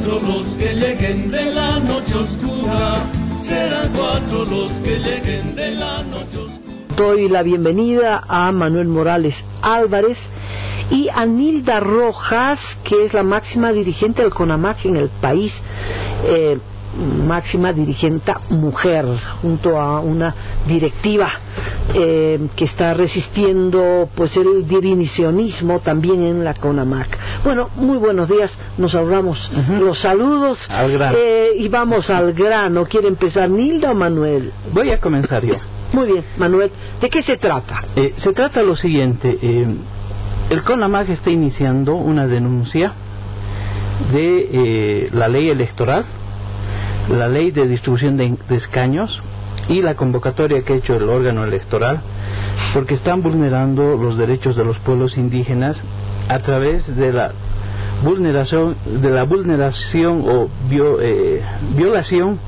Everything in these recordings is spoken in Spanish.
cuatro los que lleguen de la noche oscura, serán cuatro los que lleguen de la noche oscura. Doy la bienvenida a Manuel Morales Álvarez y a Nilda Rojas, que es la máxima dirigente del CONAMAC en el país, máxima dirigente mujer, junto a una directiva que está resistiendo pues el divisionismo también en la CONAMAC. Bueno, muy buenos días, nos ahorramos los saludos y vamos al grano. ¿Quiere empezar Nilda o Manuel? Voy a comenzar yo. Muy bien, Manuel, ¿de qué se trata? Se trata lo siguiente, el CONAMAC está iniciando una denuncia de la ley electoral, la ley de distribución de escaños y la convocatoria que ha hecho el órgano electoral, porque están vulnerando los derechos de los pueblos indígenas a través de la vulneración o violación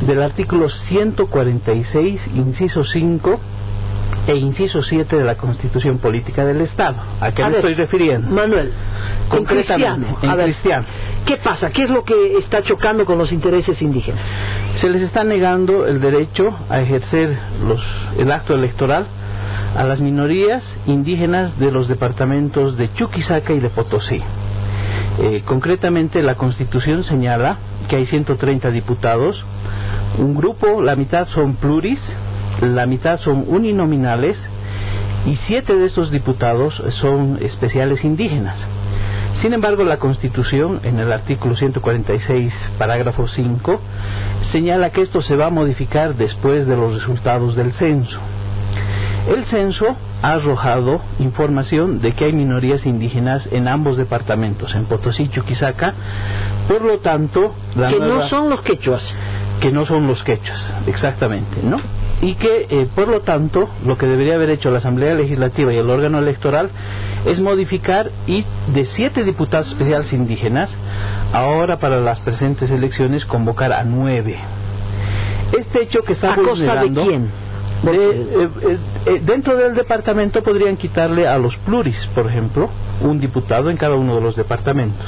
del artículo 146, inciso 5 e inciso 7 de la Constitución Política del Estado. ¿A qué me estoy refiriendo? Manuel, concretamente, en cristiano. ¿Qué pasa? ¿Qué es lo que está chocando con los intereses indígenas? Se les está negando el derecho a ejercer el acto electoral a las minorías indígenas de los departamentos de Chuquisaca y de Potosí. Concretamente, la Constitución señala que hay 130 diputados, un grupo, la mitad son pluris, la mitad son uninominales y 7 de estos diputados son especiales indígenas. Sin embargo, la Constitución, en el artículo 146, parágrafo 5, señala que esto se va a modificar después de los resultados del censo. El censo ha arrojado información de que hay minorías indígenas en ambos departamentos, en Potosí y Chuquisaca. Por lo tanto, no son los quechuas. Que no son los quechuas, exactamente, ¿no? Y que, por lo tanto, lo que debería haber hecho la Asamblea Legislativa y el órgano electoral es modificar y de 7 diputados especiales indígenas, ahora para las presentes elecciones convocar a 9. Este hecho que está vulnerando... ¿A costa de quién? Dentro del departamento podrían quitarle a los pluris, por ejemplo, un diputado en cada uno de los departamentos.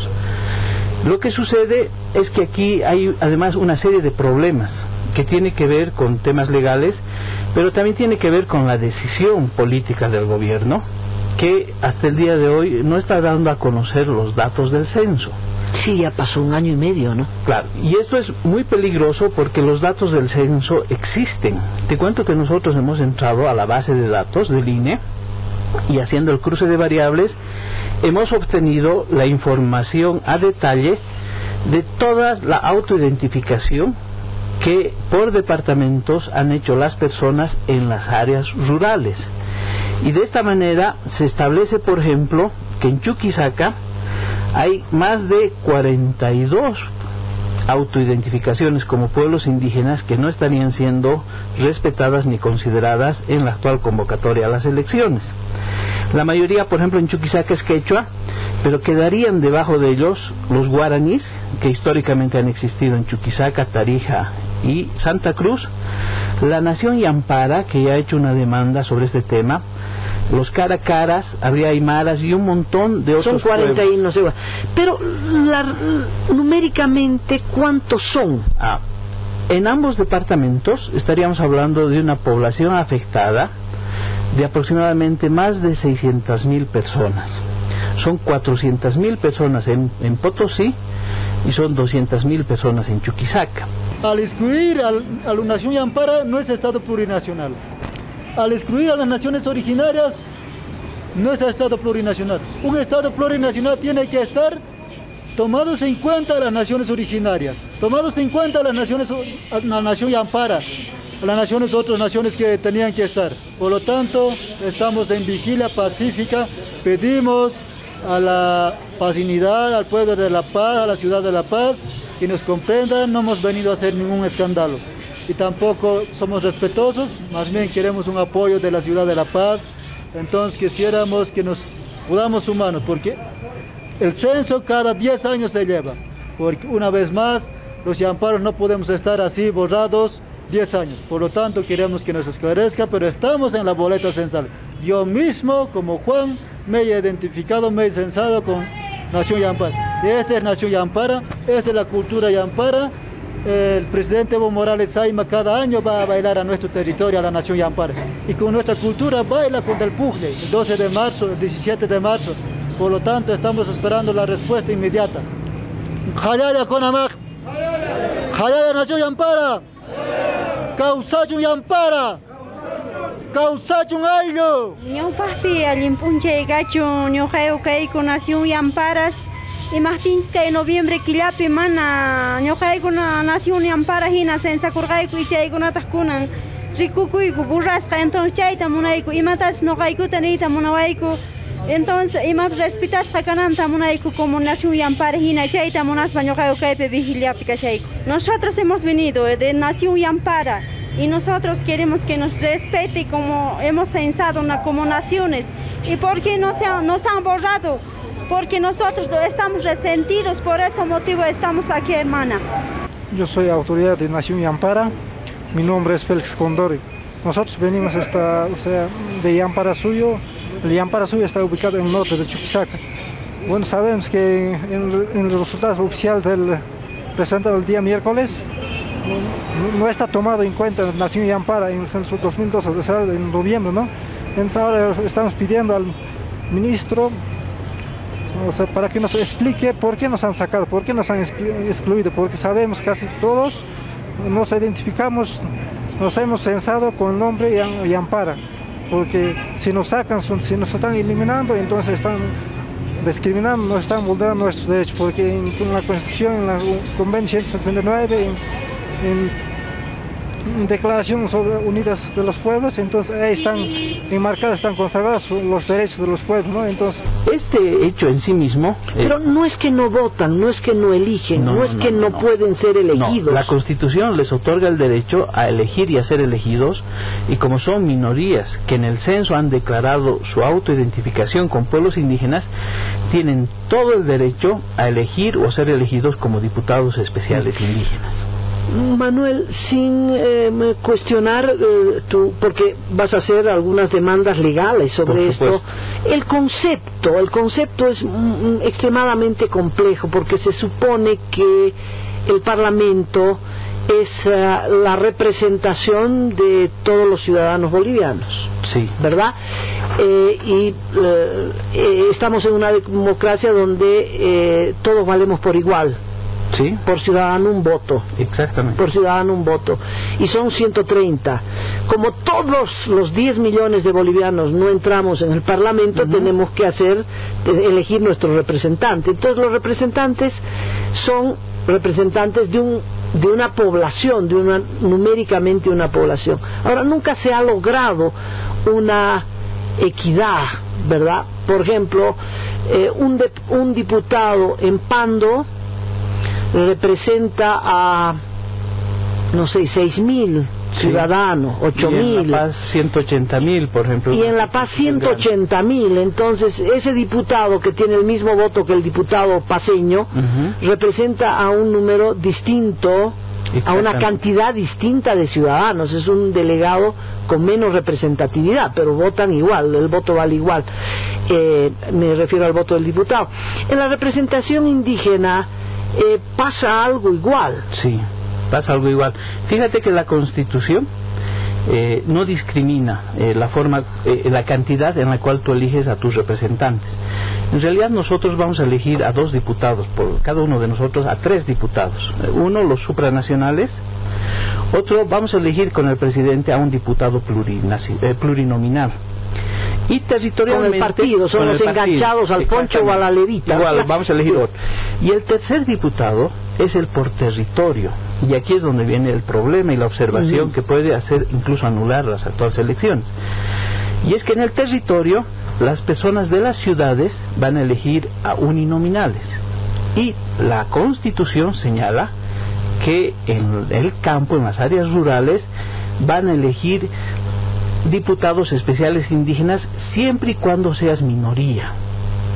Lo que sucede es que aquí hay además una serie de problemas que tiene que ver con temas legales, pero también tiene que ver con la decisión política del gobierno, que hasta el día de hoy no está dando a conocer los datos del censo. Sí, ya pasó 1 año y medio, ¿no? Claro, y esto es muy peligroso porque los datos del censo existen. Te cuento que nosotros hemos entrado a la base de datos del INE y haciendo el cruce de variables hemos obtenido la información a detalle de toda la autoidentificación que por departamentos han hecho las personas en las áreas rurales. Y de esta manera se establece, por ejemplo, que en Chuquisaca hay más de 42 autoidentificaciones como pueblos indígenas que no estarían siendo respetadas ni consideradas en la actual convocatoria a las elecciones. La mayoría, por ejemplo, en Chuquisaca es quechua, pero quedarían debajo de ellos los guaraníes, que históricamente han existido en Chuquisaca, Tarija y Santa Cruz, la nación Yampara, que ya ha hecho una demanda sobre este tema, los caracaras, habría aymaras y un montón de otros. Son 40 y no sé. Pero numéricamente, ¿cuántos son? En ambos departamentos estaríamos hablando de una población afectada de aproximadamente más de 600,000 personas. Son 400,000 personas en Potosí y son 200,000 personas en Chuquisaca. Al excluir a la nación Yampara no es Estado plurinacional. Al excluir a las naciones originarias no es Estado plurinacional. Un Estado plurinacional tiene que estar tomados en cuenta las naciones originarias, tomados en cuenta la nación Yampara, las otras naciones que tenían que estar. Por lo tanto, estamos en vigilia pacífica, pedimos a la pacinidad, al pueblo de La Paz, a la ciudad de La Paz, que nos comprendan, no hemos venido a hacer ningún escándalo. Y tampoco somos respetuosos, más bien queremos un apoyo de la ciudad de La Paz. Entonces quisiéramos que nos podamos sumarnos, porque el censo cada 10 años se lleva, porque una vez más los yamparos no podemos estar así borrados 10 años. Por lo tanto queremos que nos esclarezca, pero estamos en la boleta censal. Yo mismo, como Juan, me he identificado, me he censado con Nación Yampara. Esta es Nación Yampara, esta es la cultura Yampara. El presidente Evo Morales Saima cada año va a bailar a nuestro territorio, a la Nación Yampara. Y con nuestra cultura baila con el puje, el 12 de marzo, el 17 de marzo. Por lo tanto, estamos esperando la respuesta inmediata. Jayaya Conamaq, Jayaya Nación Yampara, Causachun Yampara, Causachun Ailo. Ño papi alimpunche gacho, ño jayo con Nación Yamparas. Y más que en noviembre kilapi mana ño jayo con Nación Yampara hina sensa kurgaiku y chay con ataskunan. Rikukuiku burrasca entonces chayta munaiku y matas no jaiku tanita munawaiku. Entonces, y más respetas jacananta munaiku como Nación Yampara hina chayta munas bañojayo kaipe vigilia picachaiku. Nosotros hemos venido de Nación Yampara y nosotros queremos que nos respete como hemos pensado como naciones. ¿Y por qué nos han borrado? Porque nosotros estamos resentidos, por ese motivo estamos aquí, hermana. Yo soy autoridad de Nación Yampara, mi nombre es Félix Condori. Nosotros venimos de Yampara Suyo. El Yampara Suyo está ubicado en el norte de Chuquisaca. Bueno, sabemos que en los resultados oficiales presentado el día miércoles no está tomado en cuenta la Nación Yampara en el censo 2012, en noviembre, ¿no? Entonces ahora estamos pidiendo al ministro para que nos explique por qué nos han sacado, por qué nos han excluido, porque sabemos casi todos, nos identificamos, nos hemos censado con el nombre Yampara, porque si nos sacan, si nos están eliminando, entonces están discriminando, nos están vulnerando nuestros derechos, porque en la Constitución, en la Convención 169, en Declaración sobre Unidas de los Pueblos, entonces ahí están enmarcados, están consagrados los derechos de los pueblos, ¿no? Entonces este hecho en sí mismo... Pero no es que no votan, no es que no eligen, no es que no pueden ser elegidos. No, la Constitución les otorga el derecho a elegir y a ser elegidos, y como son minorías que en el censo han declarado su autoidentificación con pueblos indígenas, tienen todo el derecho a elegir o ser elegidos como diputados especiales indígenas. Manuel, sin cuestionar porque vas a hacer algunas demandas legales sobre esto, el concepto es extremadamente complejo, porque se supone que el Parlamento es la representación de todos los ciudadanos bolivianos, sí, ¿verdad? Estamos en una democracia donde todos valemos por igual. Sí. Por ciudadano un voto. Exactamente. Por ciudadano un voto. Y son 130. Como todos los 10 millones de bolivianos no entramos en el Parlamento, tenemos que elegir nuestro representante. Entonces los representantes son representantes de una población, numéricamente una población. Ahora, nunca se ha logrado una equidad, ¿verdad? Por ejemplo, un diputado en Pando representa a, no sé, 6.000 ciudadanos, 8.000. Y en La Paz 180.000, por ejemplo. Y en La Paz 180.000. Entonces, ese diputado que tiene el mismo voto que el diputado paceño, representa a un número distinto, a una cantidad distinta de ciudadanos. Es un delegado con menos representatividad, pero votan igual, el voto vale igual. Me refiero al voto del diputado. En la representación indígena pasa algo igual. Sí, pasa algo igual. Fíjate que la Constitución no discrimina la cantidad en la cual tú eliges a tus representantes. En realidad nosotros vamos a elegir a 2 diputados, por cada uno de nosotros a 3 diputados. Uno, los supranacionales. Otro, vamos a elegir con el presidente a un diputado plurinominal. Y territorialmente, con el partido, son los enganchados al poncho o a la levita. Igual, vamos a elegir otro. Y el tercer diputado es el por territorio. Y aquí es donde viene el problema y la observación que puede hacer incluso anular las actuales elecciones. Y es que en el territorio, las personas de las ciudades van a elegir a uninominales. Y la Constitución señala que en el campo, en las áreas rurales, van a elegir diputados especiales indígenas siempre y cuando seas minoría,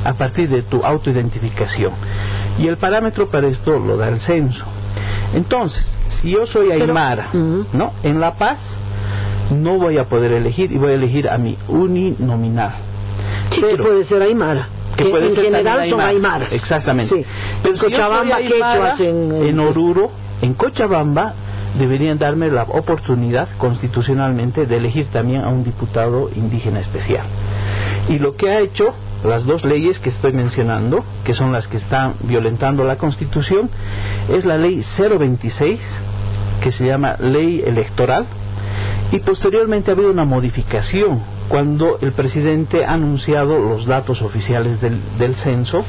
a partir de tu autoidentificación. Y el parámetro para esto lo da el censo. Entonces, si yo soy aymara, ¿no? En La Paz no voy a poder elegir, y voy a elegir a mi uninominal. Sí, pero, que puede ser aymara. que en general son aymaras. Exactamente. Sí. Pero en Cochabamba, si quechuas, en Oruro, en Cochabamba, deberían darme la oportunidad constitucionalmente de elegir también a un diputado indígena especial. Y lo que ha hecho las dos leyes que estoy mencionando, que son las que están violentando la Constitución, es la ley 026, que se llama ley electoral, y posteriormente ha habido una modificación cuando el presidente ha anunciado los datos oficiales del censo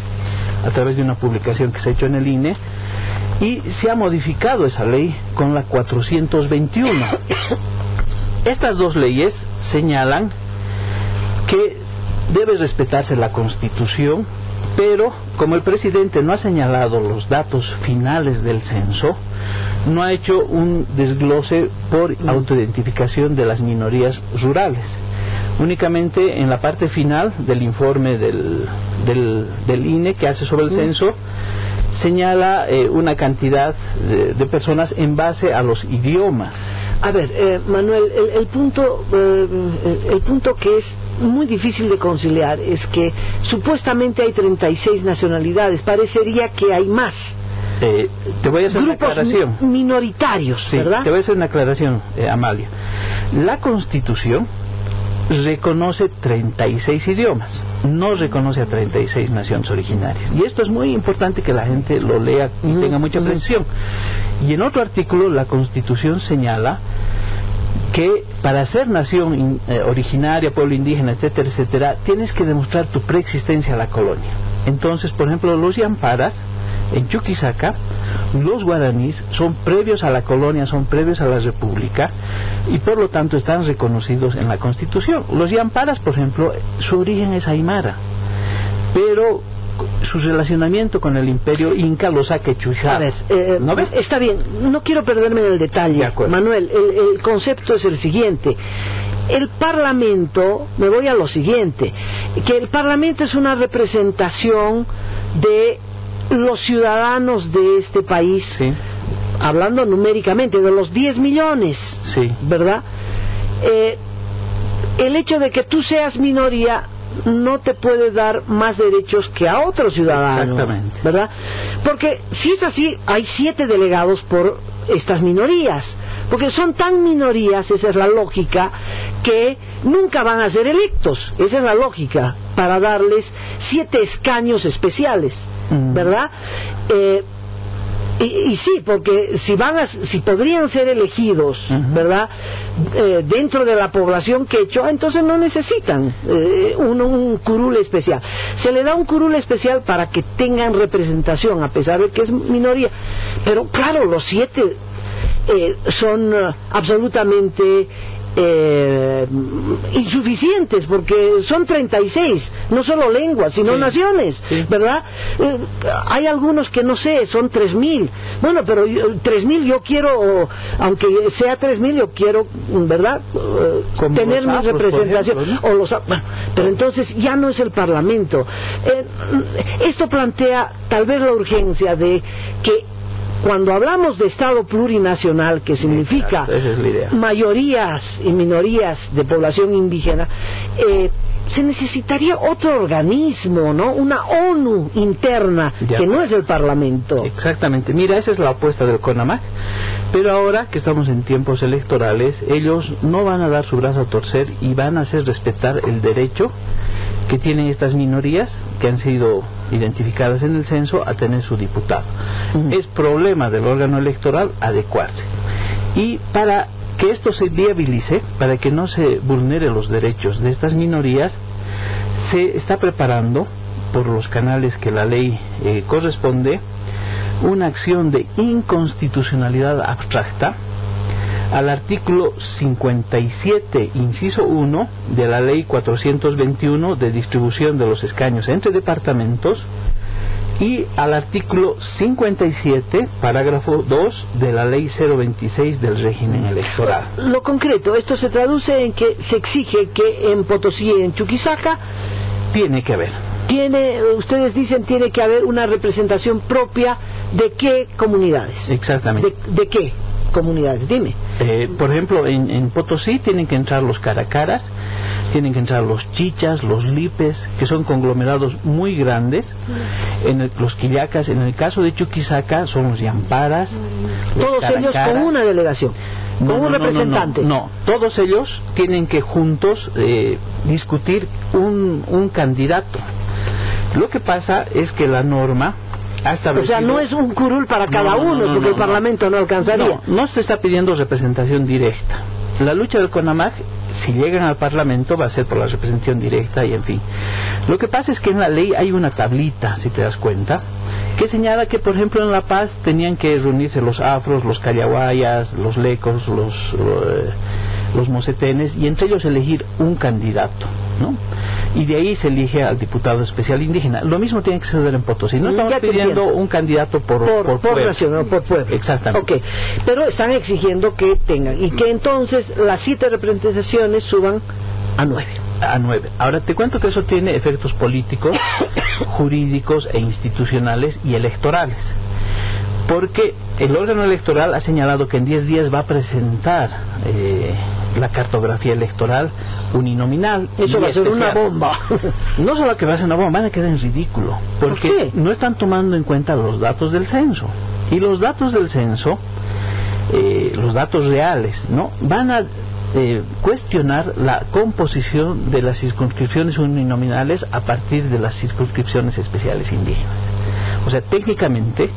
a través de una publicación que se ha hecho en el INE, y se ha modificado esa ley con la 421. Estas dos leyes señalan que debe respetarse la Constitución, pero como el presidente no ha señalado los datos finales del censo, no ha hecho un desglose por autoidentificación de las minorías rurales. Únicamente en la parte final del informe del INE que hace sobre el censo, señala una cantidad de personas en base a los idiomas. A ver, Manuel, el punto que es muy difícil de conciliar es que supuestamente hay 36 nacionalidades, parecería que hay más. Te voy a hacer grupos una aclaración. Minoritarios, sí, ¿verdad? Te voy a hacer una aclaración, Amalia. La Constitución reconoce 36 idiomas, no reconoce a 36 naciones originarias, y esto es muy importante que la gente lo lea y tenga mucha precisión. Y en otro artículo la Constitución señala que para ser nación originaria, pueblo indígena, etcétera, etcétera, tienes que demostrar tu preexistencia a la colonia. Entonces, por ejemplo, los Yamparas en Chuquisaca, los guaraníes son previos a la colonia, son previos a la república, y por lo tanto están reconocidos en la Constitución. Los Yamparas, por ejemplo, su origen es aymara, pero su relacionamiento con el imperio inca los ha quechuzado. A ver, ¿no ves? Está bien, no quiero perderme en el detalle, Manuel. El concepto es el siguiente. El Parlamento, me voy a lo siguiente, que el Parlamento es una representación de los ciudadanos de este país, sí, hablando numéricamente, de los 10 millones, sí, ¿verdad? El hecho de que tú seas minoría no te puede dar más derechos que a otro ciudadano, exactamente, ¿verdad? Porque si es así, hay 7 delegados por estas minorías, porque son tan minorías, esa es la lógica, que nunca van a ser electos, esa es la lógica, para darles 7 escaños especiales, ¿verdad? Y sí, porque si podrían ser elegidos, ¿verdad? Dentro de la población quechua, entonces no necesitan un curul especial. Se le da un curul especial para que tengan representación, a pesar de que es minoría. Pero claro, los 7 son absolutamente insuficientes, porque son 36, no solo lenguas, sino naciones, ¿verdad? Hay algunos que no sé, son 3.000. Bueno, pero 3.000 yo quiero, aunque sea 3.000, yo quiero, ¿verdad? Tener mi representación. Ejemplo, ¿no? Pero entonces ya no es el Parlamento. Esto plantea tal vez la urgencia de que cuando hablamos de Estado plurinacional, que significa mayorías y minorías de población indígena, se necesitaría otro organismo, ¿no? Una ONU interna, que no es el Parlamento. Exactamente. Mira, esa es la apuesta del CONAMAC. Pero ahora que estamos en tiempos electorales, ellos no van a dar su brazo a torcer y van a hacer respetar el derecho que tienen estas minorías que han sido identificadas en el censo a tener su diputado. Es problema del órgano electoral adecuarse. Y para que esto se viabilice, para que no se vulneren los derechos de estas minorías, se está preparando por los canales que la ley corresponde una acción de inconstitucionalidad abstracta al artículo 57, inciso 1 de la ley 421 de distribución de los escaños entre departamentos, y al artículo 57, parágrafo 2 de la ley 026 del régimen electoral. Lo concreto, esto se traduce en que se exige que en Potosí y en Chuquisaca tiene que haber. Ustedes dicen tiene que haber una representación propia de qué comunidades. Exactamente. ¿De qué comunidades? Dime. Por ejemplo, en Potosí tienen que entrar los caracaras, tienen que entrar los chichas, los lipes, que son conglomerados muy grandes, los quillacas, en el caso de Chuquisaca son los yamparas, todos ellos con una delegación, con un representante. No, todos ellos tienen que juntos discutir un candidato. Lo que pasa es que la norma ha establecido... O sea, no es un curul para cada uno, porque el Parlamento no alcanzaría. No se está pidiendo representación directa. La lucha del CONAMAC, si llegan al Parlamento, va a ser por la representación directa y en fin. Lo que pasa es que en la ley hay una tablita, si te das cuenta, que señala que, por ejemplo, en La Paz tenían que reunirse los afros, los callahuayas, los lecos, los mocetenes, y entre ellos elegir un candidato, ¿no? Y de ahí se elige al diputado especial indígena. Lo mismo tiene que suceder en Potosí. No estamos pidiendo un candidato por nación, por pueblo. Exactamente. Okay. Pero están exigiendo que tengan, y que entonces las 7 representaciones suban a 9. A 9. Ahora te cuento que eso tiene efectos políticos, jurídicos e institucionales y electorales. Porque el órgano electoral ha señalado que en 10 días va a presentar la cartografía electoral uninominal. Eso va a ser una bomba. No solo que va a ser una bomba, van a quedar en ridículo. Porque ¿por qué? No están tomando en cuenta los datos del censo. Y los datos del censo, los datos reales, ¿no? Van a cuestionar la composición de las circunscripciones uninominales a partir de las circunscripciones especiales indígenas. O sea, técnicamente,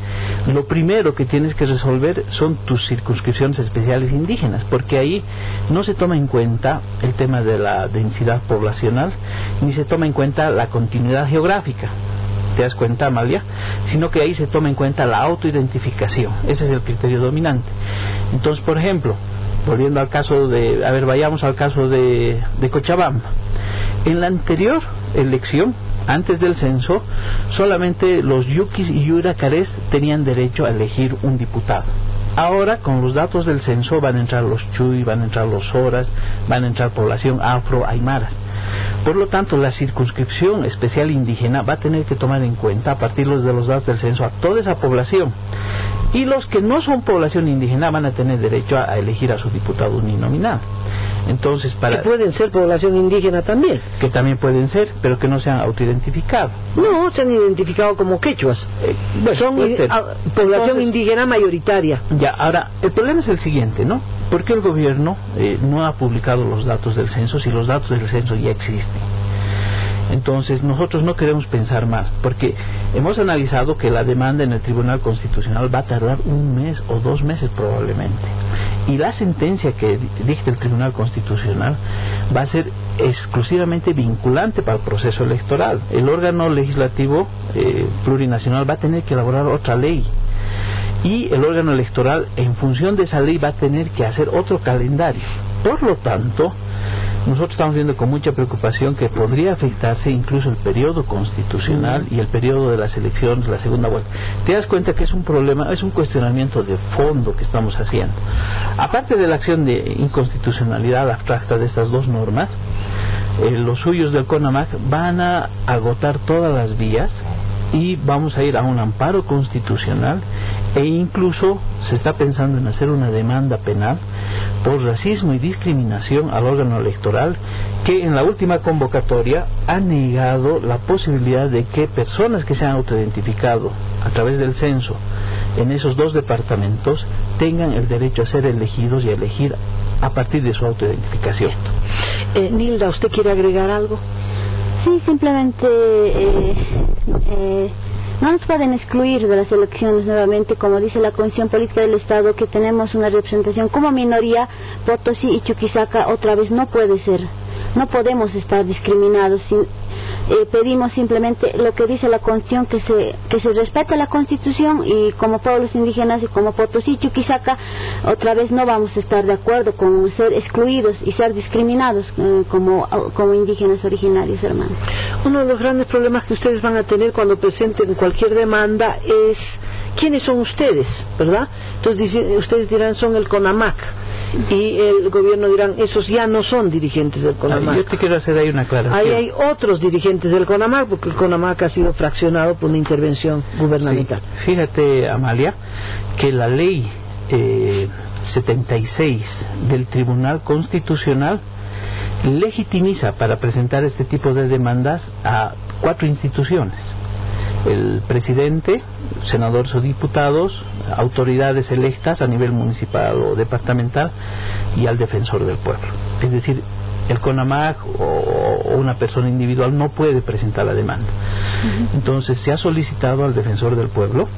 lo primero que tienes que resolver son tus circunscripciones especiales indígenas, porque ahí no se toma en cuenta el tema de la densidad poblacional, ni se toma en cuenta la continuidad geográfica. ¿Te das cuenta, Amalia? Sino que ahí se toma en cuenta la autoidentificación. Ese es el criterio dominante. Entonces, por ejemplo, volviendo al caso vayamos al caso de Cochabamba. En la anterior elección, antes del censo, solamente los yuquis y yuracarés tenían derecho a elegir un diputado. Ahora, con los datos del censo, van a entrar los chuy, van a entrar los soras, van a entrar población afro, aymaras. Por lo tanto, la circunscripción especial indígena va a tener que tomar en cuenta, a partir de los datos del censo, a toda esa población. Y los que no son población indígena van a tener derecho a elegir a su diputado uninominal. Entonces, que pueden ser población indígena también. Que también pueden ser, pero que no se han autoidentificado. No, se han identificado como quechuas. Son población indígena mayoritaria. Ya, ahora, el problema es el siguiente, ¿no? ¿Por qué el gobierno no ha publicado los datos del censo si los datos del censo ya existen? Entonces, nosotros no queremos pensar más, porque hemos analizado que la demanda en el Tribunal Constitucional va a tardar 1 mes o 2 meses probablemente. Y la sentencia que dicta el Tribunal Constitucional va a ser exclusivamente vinculante para el proceso electoral. El órgano legislativo plurinacional va a tener que elaborar otra ley. Y el órgano electoral, en función de esa ley, va a tener que hacer otro calendario. Por lo tanto, nosotros estamos viendo con mucha preocupación que podría afectarse incluso el periodo constitucional y el periodo de las elecciones, la segunda vuelta. Te das cuenta que es un problema, es un cuestionamiento de fondo que estamos haciendo. Aparte de la acción de inconstitucionalidad abstracta de estas dos normas, los suyos del CONAMAC van a agotar todas las vías y vamos a ir a un amparo constitucional, e incluso se está pensando en hacer una demanda penal por racismo y discriminación al órgano electoral, que en la última convocatoria ha negado la posibilidad de que personas que se han autoidentificado a través del censo en esos 2 departamentos tengan el derecho a ser elegidos y a elegir a partir de su autoidentificación. Nilda, ¿usted quiere agregar algo? Sí, simplemente no nos pueden excluir de las elecciones nuevamente, como dice la Constitución Política del Estado, que tenemos una representación como minoría. Potosí y Chuquisaca otra vez no puede ser, no podemos estar discriminados. Pedimos simplemente lo que dice la Constitución, que se respete la Constitución, y como pueblos indígenas y como Potosí y Chuquisaca otra vez no vamos a estar de acuerdo con ser excluidos y ser discriminados como indígenas originarios, hermano. Uno de los grandes problemas que ustedes van a tener cuando presenten cualquier demanda es quiénes son ustedes, ¿verdad? Entonces ustedes dirán son el CONAMAC, y el gobierno dirán esos ya no son dirigentes del CONAMAC. Yo te quiero hacer ahí una aclaración. Ahí hay otros dirigentes del CONAMAC, porque el CONAMAC ha sido fraccionado por una intervención gubernamental. Sí. Fíjate, Amalia, que la ley 76 del Tribunal Constitucional legitimiza para presentar este tipo de demandas a 4 instituciones: el presidente, senadores o diputados, autoridades electas a nivel municipal o departamental, y al defensor del pueblo. Es decir, el CONAMAC o una persona individual no puede presentar la demanda. Entonces se ha solicitado al defensor del pueblo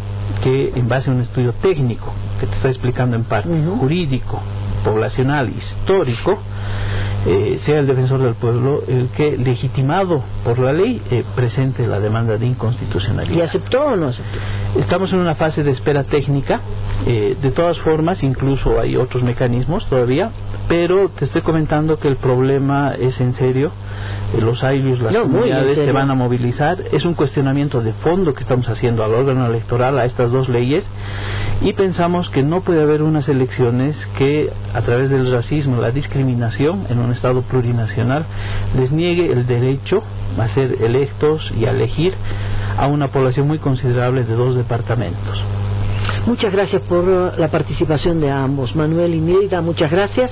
que, en base a un estudio técnico que te está explicando en parte, jurídico, poblacional, histórico, sea el defensor del pueblo el que, legitimado por la ley, presente la demanda de inconstitucionalidad. ¿Y aceptó o no aceptó? Estamos en una fase de espera técnica. De todas formas, incluso hay otros mecanismos todavía, pero te estoy comentando que el problema es en serio. Los ayllus, las comunidades se van a movilizar. Es un cuestionamiento de fondo que estamos haciendo al órgano electoral, a estas 2 leyes, y pensamos que no puede haber unas elecciones que, a través del racismo, la discriminación en un Estado plurinacional, les niegue el derecho a ser electos y a elegir a una población muy considerable de 2 departamentos. Muchas gracias por la participación de ambos. Manuel y Mérida, muchas gracias.